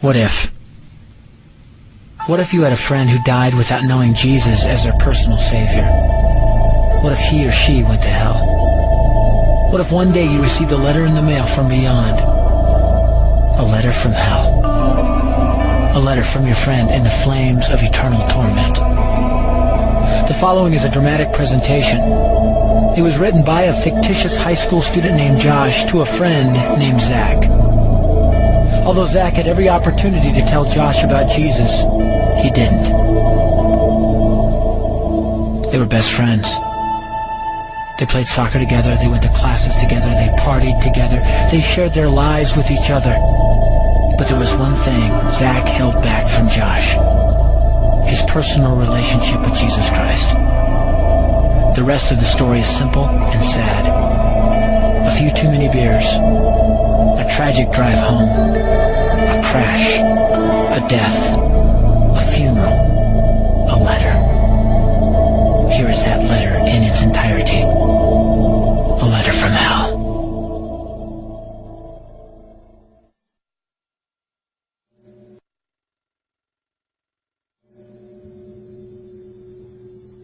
What if? What if you had a friend who died without knowing Jesus as their personal Savior? What if he or she went to hell? What if one day you received a letter in the mail from beyond? A letter from hell. A letter from your friend in the flames of eternal torment. The following is a dramatic presentation. It was written by a fictitious high school student named Josh to a friend named Zach. Although Zach had every opportunity to tell Josh about Jesus, he didn't. They were best friends. They played soccer together, they went to classes together, they partied together, they shared their lives with each other. But there was one thing Zach held back from Josh: his personal relationship with Jesus Christ. The rest of the story is simple and sad. A few too many beers, a tragic drive home, a crash, a death, a funeral, a letter. Here is that letter in its entirety. A letter from hell.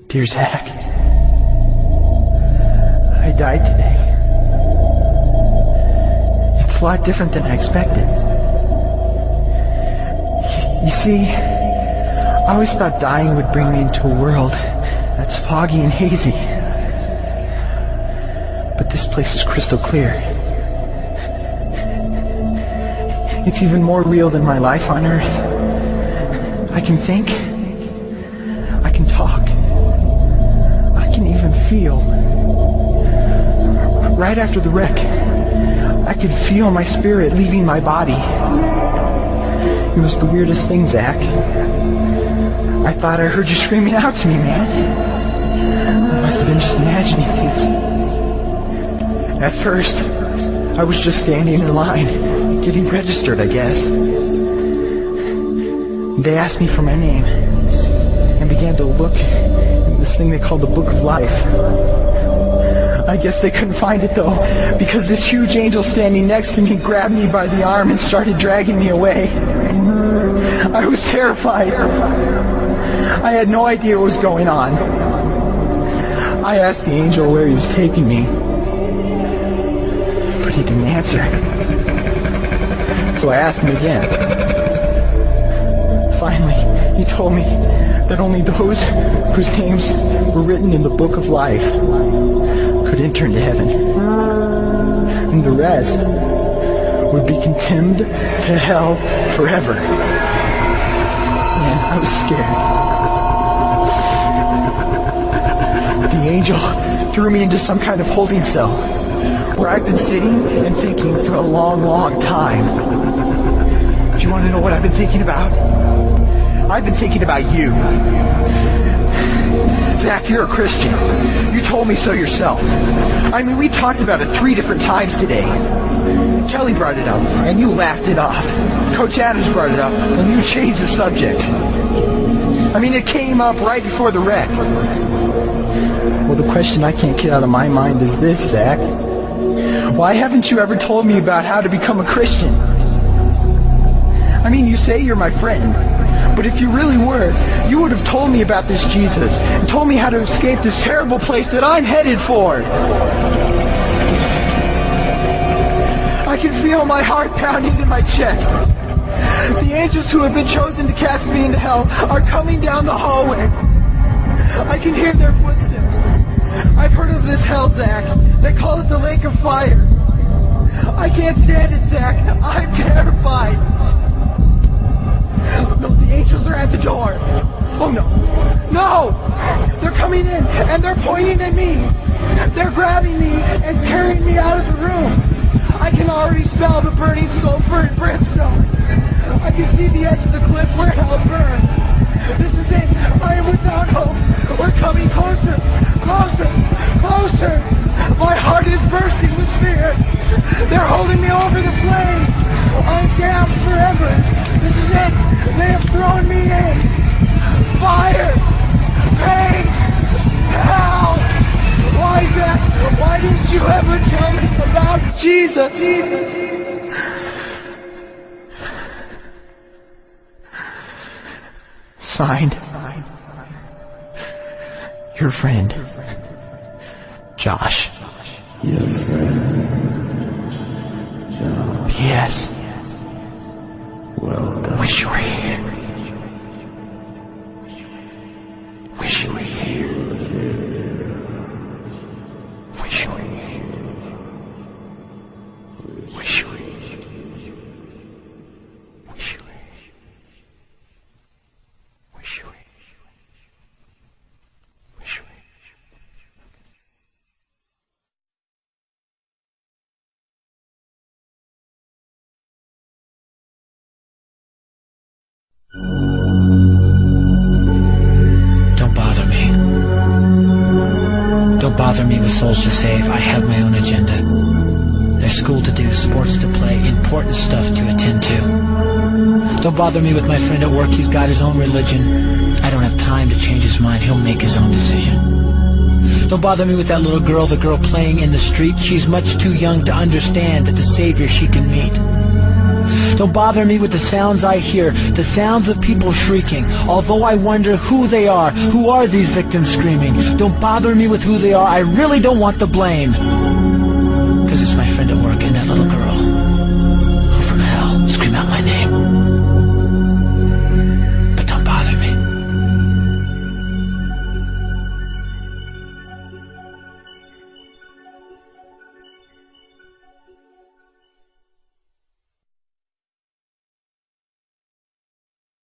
Dear Zach, I died today. It's a lot different than I expected. You see, I always thought dying would bring me into a world that's foggy and hazy. But this place is crystal clear. It's even more real than my life on Earth. I can think. I can talk. I can even feel. Right after the wreck, I could feel my spirit leaving my body. It was the weirdest thing, Zach. I thought I heard you screaming out to me, man. I must have been just imagining things. At first, I was just standing in line, getting registered, I guess. They asked me for my name and began to look in this thing they called the Book of Life. I guess they couldn't find it though, because this huge angel standing next to me grabbed me by the arm and started dragging me away. I was terrified. I had no idea what was going on. I asked the angel where he was taking me, but he didn't answer. So I asked him again. Finally, he told me that only those whose names were written in the Book of Life could enter into heaven. And the rest would be condemned to hell forever. Man, I was scared. The angel threw me into some kind of holding cell where I've been sitting and thinking for a long, long time. Do you want to know what I've been thinking about? I've been thinking about you. Zach, you're a Christian. You told me so yourself. I mean, we talked about it 3 different times today. Kelly brought it up, and you laughed it off. Coach Adams brought it up, and you changed the subject. I mean, it came up right before the wreck. Well, the question I can't get out of my mind is this, Zach. Why haven't you ever told me about how to become a Christian? I mean, you say you're my friend, but if you really were, you would have told me about this Jesus and told me how to escape this terrible place that I'm headed for. I can feel my heart pounding in my chest. The angels who have been chosen to cast me into hell are coming down the hallway. I can hear their footsteps. I've heard of this hell, Zach. They call it the lake of fire. I can't stand it, Zach. I'm terrified. No, the angels are at the door. Oh no. No! They're coming in and they're pointing at me. They're grabbing me and carrying me out of the room. I can already smell the burning sulfur and brimstone. I can see the edge of the cliff where hell burns. This is it. I am without hope. We're coming closer. Closer. Closer. My heart is bursting with fear. They're holding me over the flames. I'm damned forever. This is it. They have thrown me in. Fire. Pain. Hell. Why, Zach? Why didn't you ever tell me about Jesus? Signed, your friend, Josh. Your friend, Josh. P.S. Welcome. Wish you were here. Wish you were here. Wish you were here. Wish you were here. Wish you were here. Wish you were here. Wish you were here. Don't bother me. Don't bother me with souls to save. I have my own agenda. There's school to do, sports to play, important stuff to attend to. Don't bother me with my friend at work. He's got his own religion. I don't have time to change his mind. He'll make his own decision. Don't bother me with that little girl, the girl playing in the street. She's much too young to understand that the Savior she can meet. Don't bother me with the sounds I hear, the sounds of people shrieking, although I wonder who they are. Who are these victims screaming? Don't bother me with who they are. I really don't want the blame. 'Cause it's my friend at work and that little girl.